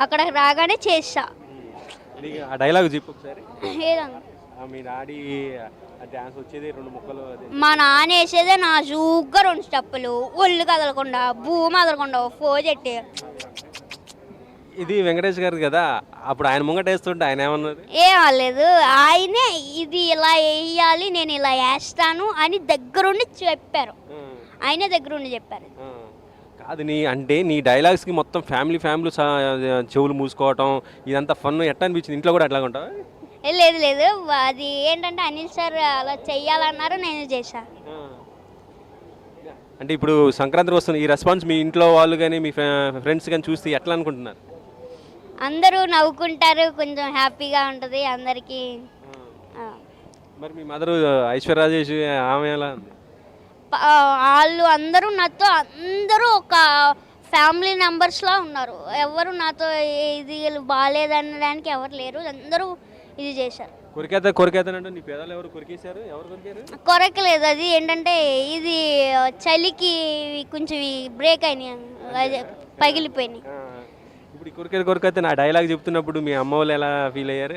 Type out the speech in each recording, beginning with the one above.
అక్కడికి రాగానే చేస్తా. నీకు ఆ డైలాగ్ చెప్పు ఒకసారి. ఏదన్నా మీ డాడీ డ్యాన్స్ వచ్చేది 2 ముక్కలు అదే. మా నాన్న వేసేదే నాజూగ్గా 2 స్టెప్పులు, ఒళ్ళు కదలకుండా, భూమి కదలకుండా, ఫోజెట్టి. ఇది వెంకటేష్ గారు కదా, అప్పుడు ఆయన ముంగట వేస్తుంటే ఆయన ఏమన్నారు? ఏం అవ్వలేదు. ఆయనే ఇది ఇలా వేయాలి, నేను ఇలా వేస్తాను అని దగ్గరుండి చెప్పారు. ఆయనే దగ్గరుండి చెప్పారు. ఆ, కాదు నీ డైలాగ్స్కి మొత్తం ఫ్యామిలీ చెవులు మూసుకోవటం ఇదంతా ఫన్ ఎట్లా అనిపించింది? ఇంట్లో కూడా అట్లా ఉంటావా? లేదు లేదు, అది ఏంటంటే అనిల్ సార్ అలా చెయ్యాలన్నారు, నేను చేశా. అంటే ఇప్పుడు సంక్రాంతి వస్తుంది, ఈ రెస్పాన్స్ మీ ఇంట్లో వాళ్ళు కానీ మీ ఫ్రెండ్స్ కానీ చూస్తే ఎట్లా అనుకుంటున్నారు? అందరూ నవ్వుకుంటారు, కొంచెం హ్యాపీగా ఉంటుంది అందరికీ. మరి మీ మదరు ఐశ్వర్య రాజేష్ ఆమె ఎలా ఉంది? వాళ్ళు అందరూ నాతో అందరూ ఒక ఫ్యామిలీ మెంబర్స్లా ఉన్నారు. ఎవరు నాతో ఇది బాగాలేదనడానికి ఎవరు లేరు, అందరూ ఇది చేశారు. కొరికేతానంటే నీ పేదలు ఎవరు కొరికేశారు? ఎవరు కొరికారు? కొరకలేదు, అది ఏంటంటే ఇది చలికి కొంచెం బ్రేక్ అయినాయి, అదే పగిలిపోయినాయి. ఇప్పుడు కొరికైతే నా డైలాగ్ చెప్తున్నప్పుడు మీ అమ్మ వాళ్ళు ఎలా ఫీల్ అయ్యారు?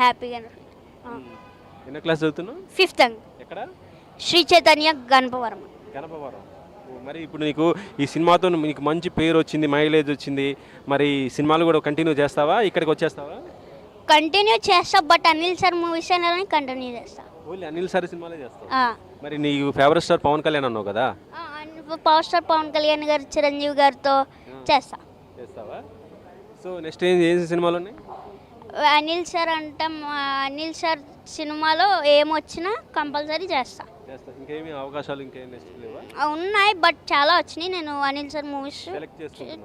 హ్యాపీగా. ఎన్నో క్లాస్ చదువుతున్నావు? 5th ఎక్కడ? శ్రీ చైతన్య గణపవరం. గణపవరం. మరి ఇప్పుడు నీకు ఈ సినిమాతో నీకు మంచి పేరు వచ్చింది, మైలేజ్ వచ్చింది, మరి సినిమాలు కూడా కంటిన్యూ చేస్తావా? ఇక్కడికి వచ్చేస్తావా? కంటిన్యూ చేస్తా, బట్ అనిల్ సార్ మూవీస్ అనేవి కంటిన్యూ చేస్తా. ఓన్లీ అనిల్ సార్ సినిమాలే చేస్తావు? మరి నీకు ఫేవరెట్ స్టార్ పవన్ కళ్యాణ్ అన్నావు కదా? పవర్ స్టార్ పవన్ కళ్యాణ్ గారు, చిరంజీవి గారితో చేస్తా. చేస్తావా? సో నెక్స్ట్ ఏం సినిమాలు ఉన్నాయి? అనిల్ సార్ అంటే అనిల్ సార్ సినిమాలో ఏమొచ్చినా కంపల్సరీ చేస్తా. ఇంకేమి అవకాశాలు ఇంకేం నెక్స్ట్ లేవా? ఉన్నాయి, బట్ చాలా వచ్చినాయి. నేను అనిల్ సార్ మూవీస్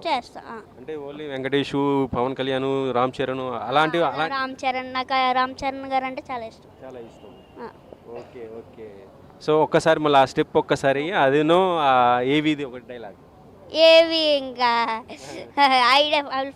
చేస్తా. అంటే ఓన్లీ వెంకటేష్, పవన్ కళ్యాణ్, రామ్ చరణ్ అలాంటివి? రామ్ చరణ్, నాకు రామ్ చరణ్ గారు అంటే చాలా ఇష్టం. చాలా ఇష్టం. Okay okay. సో ఒక్కసారి మళ్ళీ ఆ స్టెప్ ఒక్కసారి అదేనో ఏవిది ఒక డైలాగ్ ఏవి ఇంకా ఐడియా